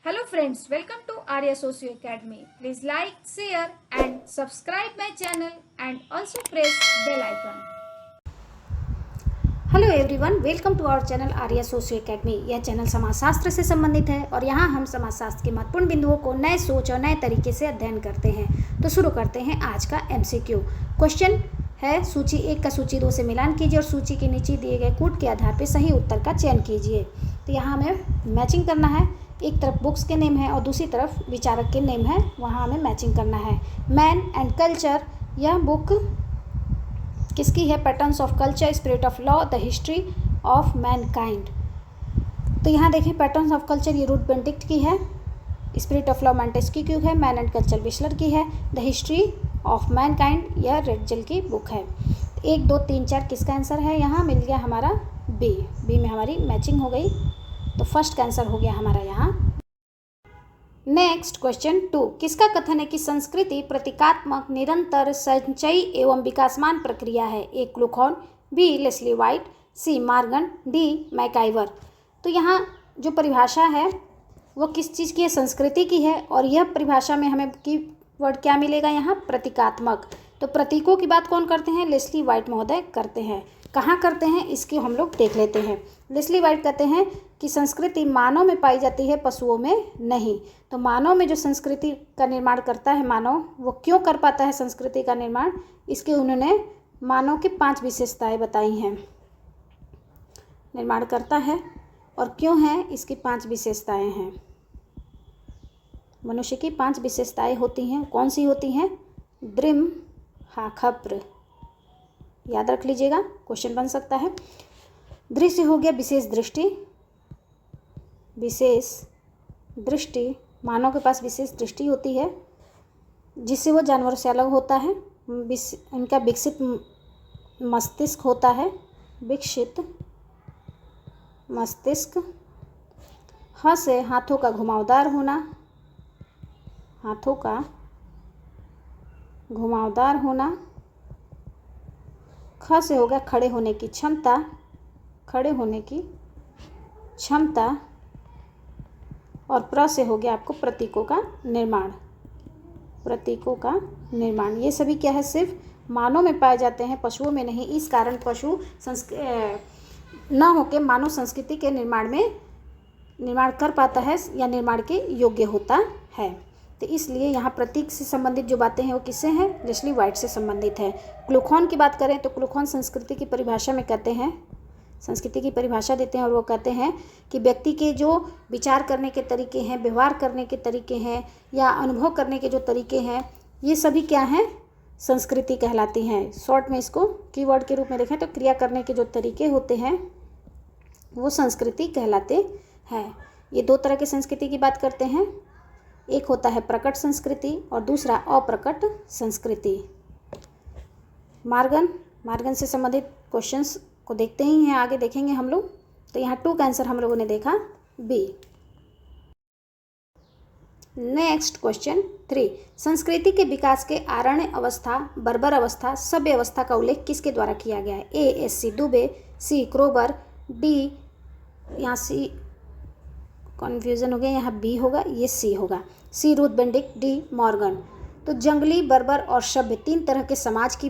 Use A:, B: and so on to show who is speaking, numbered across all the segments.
A: Hello friends, welcome to Arya Socio Academy. Please like, share and subscribe my channel and also press bell icon.
B: Hello everyone, welcome to our channel Arya socio academy. यह channel समाजशास्त्र से संबंधित है और यहाँ हम समाजशास्त्र के महत्वपूर्ण बिंदुओं को नए सोच और नए तरीके से अध्ययन करते हैं। तो शुरू करते हैं आज का एमसीक्यू। क्वेश्चन है, सूची 1 का सूची 2 से मिलान कीजिए और सूची के नीचे दिए गए कूट के आधार पर सही उत्तर का चयन कीजिए। तो यहाँ हमें मैचिंग करना है। एक तरफ बुक्स के नेम है और दूसरी तरफ विचारक के नेम है, वहाँ हमें मैचिंग करना है। मैन एंड कल्चर, यह बुक किसकी है? Patterns of culture, spirit of law, the history of Mankind. तो यहाँ देखें, पैटर्न्स ऑफ कल्चर ये रूथ बेनेडिक्ट की है, स्पिरिट ऑफ लॉ मॉन्टेस्क्यू है, मैन एंड कल्चर विशलर की है, द हिस्ट्री ऑफ मैनकाइंड यह रेडजल की बुक है। 1, 2, 3, 4 किसका आंसर है? यहाँ मिल गया हमारा बी में हमारी मैचिंग हो गई, तो फर्स्ट का आंसर हो गया हमारा यहाँ। नेक्स्ट क्वेश्चन 2, किसका कथन है कि संस्कृति प्रतीकात्मक निरंतर संचयी एवं विकासमान प्रक्रिया है? ए क्लूखॉन, बी लेस्ली वाइट, सी मार्गन, डी मैकाइवर। तो यहाँ जो परिभाषा है वो किस चीज़ की है? संस्कृति की है। और यह परिभाषा में हमें की वर्ड क्या मिलेगा यहाँ? प्रतीकात्मक। तो प्रतीकों की बात कौन करते हैं? लेस्ली वाइट महोदय करते हैं। कहाँ करते हैं इसकी हम लोग देख लेते हैं। लेस्ली वाइट कहते हैं कि संस्कृति मानव में पाई जाती है, पशुओं में नहीं। तो मानव में जो संस्कृति का निर्माण करता है मानव, वो क्यों कर पाता है संस्कृति का निर्माण, इसके उन्होंने मानव की 5 विशेषताएं बताई हैं। निर्माण करता है और क्यों है, इसकी 5 विशेषताएं हैं। मनुष्य की 5 विशेषताएं होती हैं। कौन सी होती हैं? द्रिम हाखप्र, याद रख लीजिएगा, क्वेश्चन बन सकता है। दृश्य हो गया विशेष दृष्टि। विशेष दृष्टि, मानव के पास विशेष दृष्टि होती है जिससे वो जानवरों से अलग होता है। इनका विकसित मस्तिष्क होता है, विकसित मस्तिष्क। ह से हाथों का घुमावदार होना, हाथों का घुमावदार होना। ख से हो गया खड़े होने की क्षमता, खड़े होने की क्षमता। और प्र से हो गया आपको प्रतीकों का निर्माण, प्रतीकों का निर्माण। ये सभी क्या है? सिर्फ मानव में पाए जाते हैं, पशुओं में नहीं। इस कारण पशु न होकर मानव संस्कृति के निर्माण कर पाता है या निर्माण के योग्य होता है। तो इसलिए यहाँ प्रतीक से संबंधित जो बातें हैं वो किससे हैं? लेस्ली वाइट से संबंधित है। क्लूखॉन की बात करें तो क्लूखॉन संस्कृति की परिभाषा में कहते हैं, संस्कृति की परिभाषा देते हैं और वो कहते हैं कि व्यक्ति के जो विचार करने के तरीके हैं, व्यवहार करने के तरीके हैं या अनुभव करने के जो तरीके हैं, ये सभी क्या हैं? संस्कृति कहलाती हैं। शॉर्ट में इसको कीवर्ड के रूप में देखें तो क्रिया करने के जो तरीके होते हैं वो संस्कृति कहलाते हैं। ये 2 तरह की संस्कृति की बात करते हैं। एक होता है प्रकट संस्कृति और दूसरा अप्रकट संस्कृति। मार्गन से संबंधित क्वेश्चंस को देखते ही हैं, आगे देखेंगे हम लोग। तो यहाँ 2 का आंसर हम लोगों ने देखा बी। नेक्स्ट क्वेश्चन 3, संस्कृति के विकास के आरण्य अवस्था, बर्बर अवस्था, सभ्य अवस्था का उल्लेख किसके द्वारा किया गया है? ए एस.सी. दुबे, सी क्रोबर, डी, यहाँ सी कन्फ्यूज़न हो गया, यहाँ बी होगा, ये सी होगा, सी रूथ बेनेडिक्ट, डी मॉर्गन। तो जंगली, बर्बर और सभ्य 3 तरह के समाज की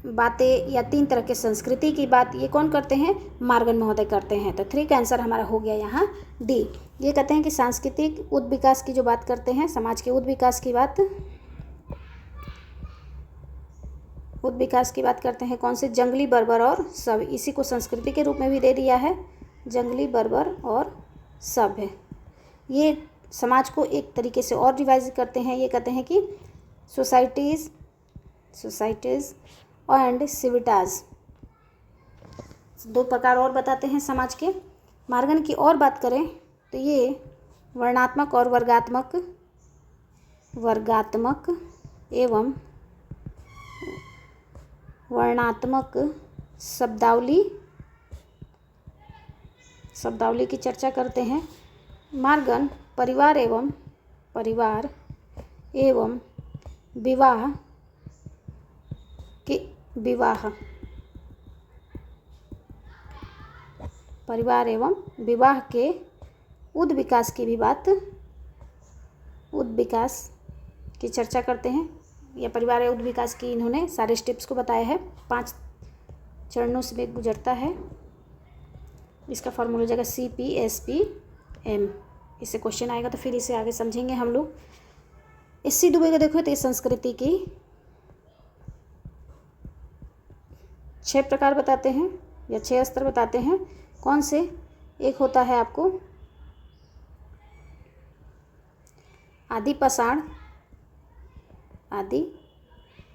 B: बातें या 3 तरह के संस्कृति की बात ये कौन करते हैं? मार्गन महोदय करते हैं। तो 3 का आंसर हमारा हो गया यहाँ डी। ये कहते हैं कि सांस्कृतिक उद विकास की जो बात करते हैं, समाज के उद विकास की बात करते हैं कौन से? जंगली, बर्बर और सभ्य। इसी को संस्कृति के रूप में भी दे दिया है, जंगली, बर्बर और सभ्य। ये समाज को एक तरीके से और रिवाइज करते हैं। ये कहते हैं कि सोसाइटीज़ एंड सिविटाज, 2 प्रकार और बताते हैं समाज के। मार्गन की और बात करें तो ये वर्णात्मक और वर्गात्मक एवं वर्णात्मक शब्दावली की चर्चा करते हैं। मार्गन परिवार एवं विवाह के परिवार एवं विवाह के उद विकास की भी बात उद्ध विकास की चर्चा करते हैं, या परिवार या उद्ध विकास की इन्होंने सारे स्टेप्स को बताया है, 5 चरणों से गुजरता है। इसका फॉर्मूला हो जाएगा CPSPM। इससे क्वेश्चन आएगा तो फिर इसे आगे समझेंगे हम लोग। SC दुबे का देखो तो ये संस्कृति की 6 प्रकार बताते हैं या 6 स्तर बताते हैं। कौन से? एक होता है आपको आदि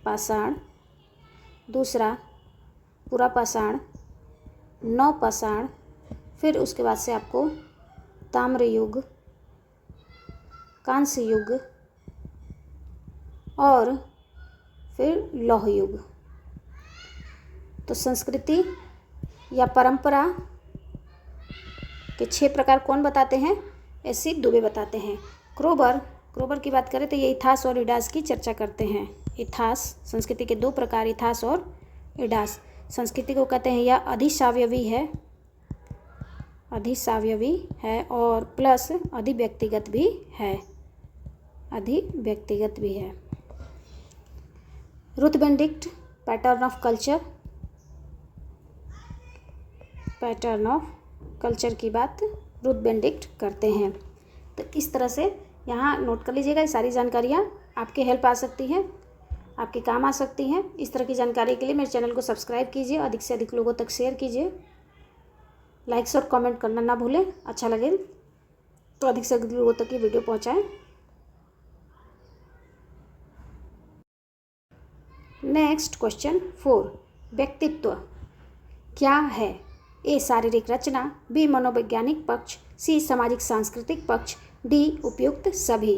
B: पाषाण, दूसरा पुरा पाषाण, नव पाषाण, फिर उसके बाद से आपको ताम्र युग, कांस्य युग और फिर लौह युग। तो संस्कृति या परंपरा के 6 प्रकार कौन बताते हैं? SC दुबे बताते हैं। क्रोबर की बात करें तो ये इतिहास और इडास की चर्चा करते हैं। इतिहास, संस्कृति के 2 प्रकार, इतिहास और इडास। संस्कृति को कहते हैं यह अधिसावयवी है और प्लस अधिव्यक्तिगत भी है। Ruth Benedict pattern of culture की बात रुथ बेनेडिक्ट करते हैं। तो इस तरह से यहाँ नोट कर लीजिएगा। ये सारी जानकारियाँ आपके हेल्प आ सकती हैं, आपके काम आ सकती हैं। इस तरह की जानकारी के लिए मेरे चैनल को सब्सक्राइब कीजिए, अधिक से अधिक लोगों तक शेयर कीजिए, लाइक्स और कमेंट करना ना भूलें। अच्छा लगे तो अधिक से अधिक लोगों तक ये वीडियो पहुँचाएँ। नेक्स्ट क्वेश्चन 4, व्यक्तित्व क्या है? A शारीरिक रचना, B मनोवैज्ञानिक पक्ष, C सामाजिक सांस्कृतिक पक्ष, D उपयुक्त सभी।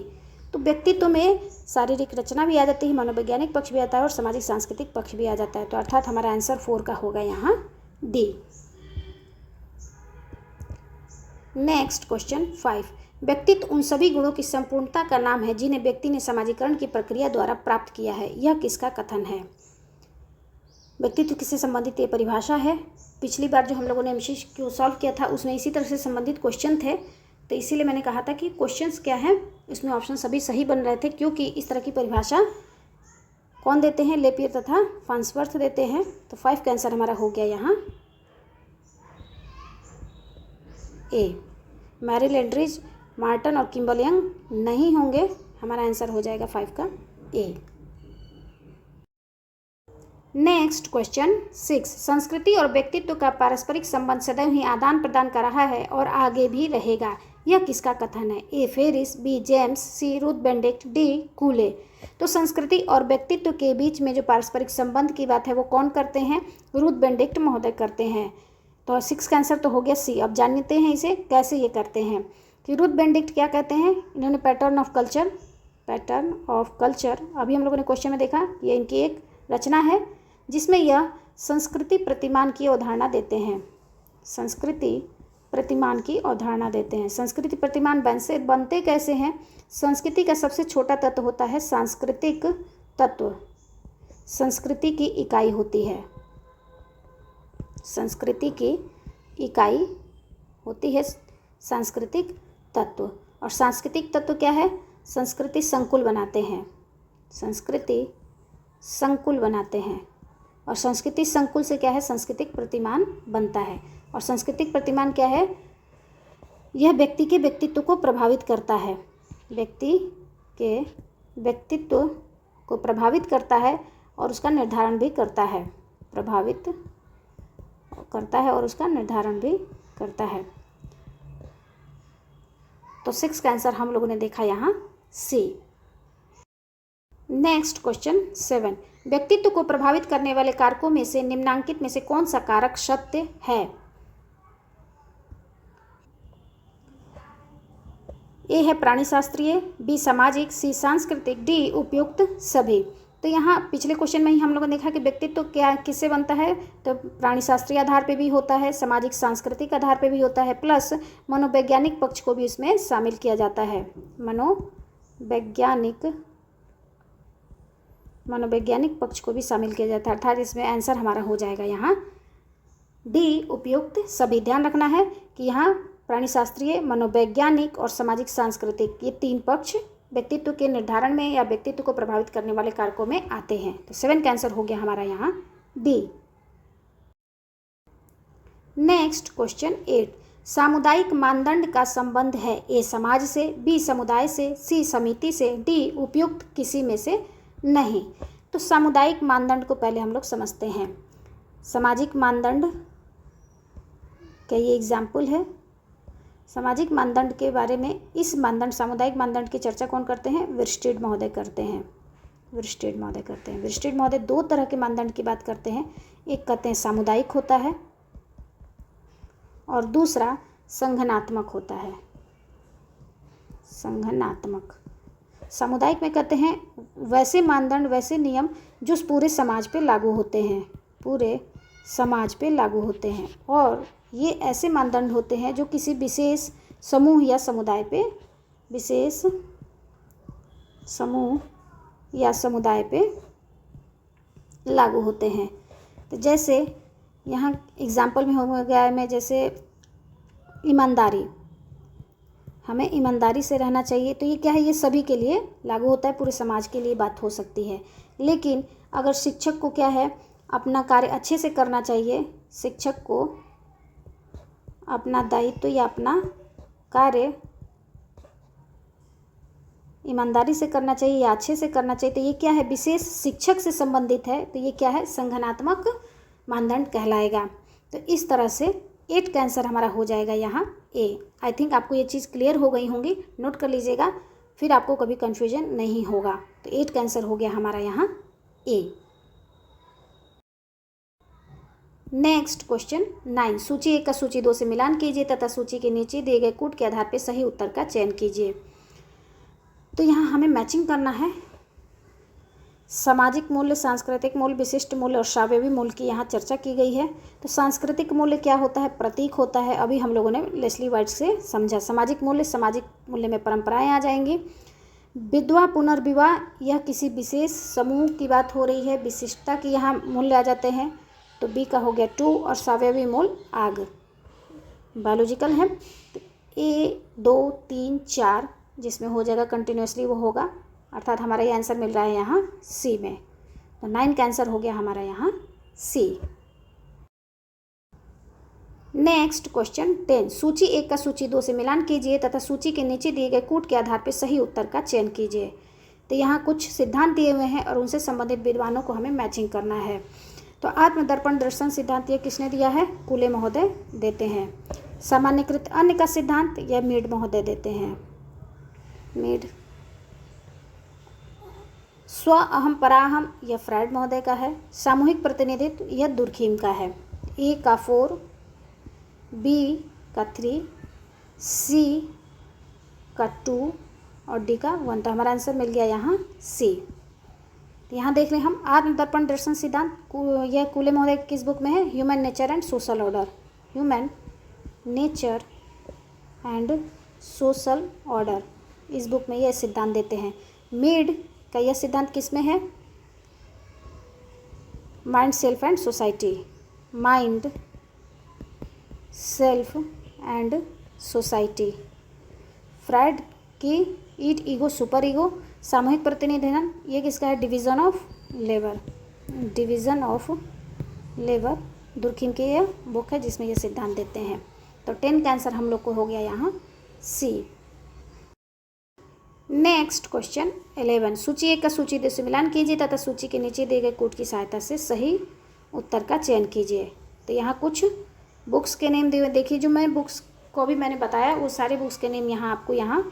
B: तो व्यक्तित्व में शारीरिक रचना भी आ जाती है, मनोवैज्ञानिक पक्ष भी आता है और सामाजिक सांस्कृतिक पक्ष भी आ जाता है। तो अर्थात हमारा आंसर 4 का होगा यहाँ D। नेक्स्ट क्वेश्चन 5, व्यक्तित्व उन सभी गुणों की संपूर्णता का नाम है जिन्हें व्यक्ति ने समाजीकरण की प्रक्रिया द्वारा प्राप्त किया है। यह किसका कथन है? व्यक्तित्व किससे संबंधित ये परिभाषा है। पिछली बार जो हम लोगों ने MCQ सॉल्व किया था उसमें इसी तरह से संबंधित क्वेश्चन थे, तो इसीलिए मैंने कहा था कि क्वेश्चंस क्या हैं, इसमें ऑप्शन सभी सही बन रहे थे, क्योंकि इस तरह की परिभाषा कौन देते हैं? लेपियर तथा फार्न्सवर्थ देते हैं। तो 5 का आंसर हमारा हो गया यहाँ A। मैरिल एल्ड्रिज, मार्टन और किम्बल यंग नहीं होंगे, हमारा आंसर हो जाएगा 5 का A। नेक्स्ट क्वेश्चन 6, संस्कृति और व्यक्तित्व का पारस्परिक संबंध सदैव ही आदान प्रदान कर रहा है और आगे भी रहेगा। यह किसका कथन है? A Ferris, B James, C Ruth Benedict, D Cooley. तो संस्कृति और व्यक्तित्व के बीच में जो पारस्परिक संबंध की बात है वो कौन करते हैं? रुथ बेनेडिक्ट महोदय करते हैं। तो 6 का आंसर तो हो गया C। अब जानते हैं इसे कैसे ये करते हैं कि रुथ बेनेडिक्ट क्या कहते हैं। इन्होंने पैटर्न ऑफ कल्चर अभी हम लोगों ने क्वेश्चन में देखा, ये इनकी एक रचना है जिसमें यह संस्कृति प्रतिमान की अवधारणा देते हैं। संस्कृति प्रतिमान बनते कैसे हैं? संस्कृति का सबसे छोटा तत्व होता है सांस्कृतिक तत्व। संस्कृति की इकाई होती है, सांस्कृतिक तत्व। और सांस्कृतिक तत्व क्या है? संस्कृति संकुल बनाते हैं और संस्कृति संकुल से क्या है? सांस्कृतिक प्रतिमान बनता है। और सांस्कृतिक प्रतिमान क्या है? यह व्यक्ति के व्यक्तित्व को प्रभावित करता है, और उसका निर्धारण भी करता है। तो 6 का आंसर हम लोगों ने देखा यहाँ C। नेक्स्ट क्वेश्चन 7, व्यक्तित्व को प्रभावित करने वाले कारकों में से निम्नांकित में से कौन सा कारक सत्य है? A है प्राणीशास्त्रीय, B सामाजिक, C सांस्कृतिक, D उपयुक्त सभी। तो यहाँ पिछले क्वेश्चन में ही हम लोगों ने देखा कि व्यक्तित्व क्या किससे बनता है, तो प्राणीशास्त्रीय आधार पे भी होता है, सामाजिक सांस्कृतिक आधार पे भी होता है, प्लस मनोवैज्ञानिक पक्ष को भी इसमें शामिल किया जाता है। मनोवैज्ञानिक पक्ष को भी शामिल किया जाता है, अर्थात इसमें आंसर हमारा हो जाएगा यहाँ D उपयुक्त सभी। ध्यान रखना है कि यहाँ प्राणीशास्त्रीय, मनोवैज्ञानिक और सामाजिक सांस्कृतिक ये 3 पक्ष व्यक्तित्व के निर्धारण में या व्यक्तित्व को प्रभावित करने वाले कारकों में आते हैं। तो 7 का आंसर हो गया हमारा यहाँ डी। नेक्स्ट क्वेश्चन 8, सामुदायिक मानदंड का संबंध है ए समाज से, बी समुदाय से, सी समिति से, डी उपयुक्त किसी में से नहीं। तो सामुदायिक मानदंड को पहले हम लोग समझते हैं। सामाजिक मानदंड का ये एग्जाम्पल है। सामाजिक मानदंड के बारे में, इस मानदंड सामुदायिक मानदंड की चर्चा कौन करते हैं? विर्स्टेड महोदय करते हैं। विर्स्टेड महोदय करते हैं। विर्स्टेड महोदय 2 तरह के मानदंड की बात करते हैं। एक कहते हैं सामुदायिक होता है और दूसरा संगठनात्मक होता है। संगठनात्मक। सामुदायिक में कहते हैं वैसे मानदंड, वैसे नियम जो पूरे समाज पे लागू होते हैं, पूरे समाज पे लागू होते हैं, और ये ऐसे मानदंड होते हैं जो किसी विशेष समूह या समुदाय पे, विशेष समूह या समुदाय पे लागू होते हैं। तो जैसे यहाँ एग्जाम्पल में हो गया है, मैं जैसे ईमानदारी, हमें ईमानदारी से रहना चाहिए। तो ये क्या है? ये सभी के लिए लागू होता है, पूरे समाज के लिए बात हो सकती है। लेकिन अगर शिक्षक को क्या है, अपना कार्य अच्छे से करना चाहिए, शिक्षक को अपना दायित्व या अपना कार्य ईमानदारी से करना चाहिए या अच्छे से करना चाहिए, तो ये क्या है? विशेष शिक्षक से संबंधित है। तो ये क्या है? संगठनात्मक मानदंड कहलाएगा। तो इस तरह से 8 का आंसर हमारा हो जाएगा यहाँ ए। आई थिंक आपको ये चीज़ क्लियर हो गई होंगी, नोट कर लीजिएगा, फिर आपको कभी कन्फ्यूजन नहीं होगा। तो 8 का आंसर हो गया हमारा यहाँ ए। नेक्स्ट क्वेश्चन 9, सूची 1 का सूची 2 से मिलान कीजिए तथा सूची के नीचे दिए गए कूट के आधार पर सही उत्तर का चयन कीजिए। तो यहाँ हमें मैचिंग करना है। सामाजिक मूल्य, सांस्कृतिक मूल्य, विशिष्ट मूल्य और सावयवी मूल्य की यहाँ चर्चा की गई है। तो सांस्कृतिक मूल्य क्या होता है? प्रतीक होता है। अभी हम लोगों ने लेस्ली वाइट से समझा। सामाजिक मूल्य में परंपराएं आ जाएंगी। विधवा पुनर्विवाह, यह किसी विशेष समूह की बात हो रही है। विशिष्टता की यहाँ मूल्य आ जाते हैं। तो बी का हो गया 2 और सावयवी मूल्य आग, बायोलॉजिकल है। तो ए 2 3 4 जिसमें हो जाएगा कंटिन्यूसली वो होगा, अर्थात हमारा ये आंसर मिल रहा है यहाँ सी में। तो 9 का आंसर हो गया हमारा यहाँ सी। नेक्स्ट क्वेश्चन 10, सूची 1 का सूची 2 से मिलान कीजिए तथा सूची के नीचे दिए गए कूट के आधार पर सही उत्तर का चयन कीजिए। तो यहाँ कुछ सिद्धांत दिए हुए हैं और उनसे संबंधित विद्वानों को हमें मैचिंग करना है। तो आत्मदर्पण दर्शन सिद्धांत ये किसने दिया है? कुले महोदय देते हैं। सामान्यकृत अन्य का सिद्धांत यह मीड महोदय देते हैं। मीड। स्व अहम पराहम यह फ्रायड महोदय का है। सामूहिक प्रतिनिधित्व यह दुर्खीम का है। ए का 4, बी का 3, सी का 2 और डी का 1। तो हमारा आंसर मिल गया यहाँ सी। तो यहाँ देख लें हम आत्मदर्पण दर्शन सिद्धांत, यह कुले महोदय किस बुक में है? Human nature and social order. Human nature and social order, इस बुक में यह सिद्धांत देते हैं। मीड का यह सिद्धांत किस में है? Mind, self and society. Mind, self and society. Freud की ईट, ईगो, सुपर ईगो। सामूहिक प्रतिनिधित्व ये किसका है? Division of labour. Division of labour Durkheim की यह बुक है जिसमें ये सिद्धांत देते हैं। तो 10 का आंसर हम लोग को हो गया यहाँ सी। नेक्स्ट क्वेश्चन 11, सूची 1 का सूची 2 से मिलान कीजिए तथा सूची के नीचे दिए गए कूट की सहायता से सही उत्तर का चयन कीजिए। तो यहाँ कुछ बुक्स के नेम दिए हुए, देखिए जो मैं बुक्स को भी मैंने बताया वो सारी बुक्स के नेम यहाँ आपको यहाँ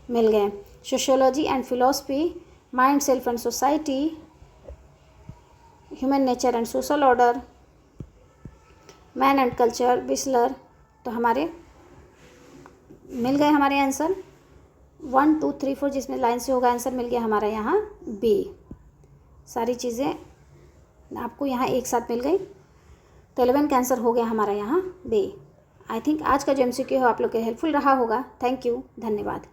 B: मिल गए। Sociology and philosophy, mind, self and society, human nature and social order, man and culture, whistler. तो हमारे मिल गए हमारे आंसर 1 2 3 4 जिसमें लाइन से होगा आंसर मिल गया हमारा यहाँ बी। सारी चीज़ें आपको यहाँ एक साथ मिल गई। तो 11 का आंसर हो गया हमारा यहाँ बी। आई थिंक आज का जो MCQ है आप लोग के हेल्पफुल रहा होगा। थैंक यू, धन्यवाद।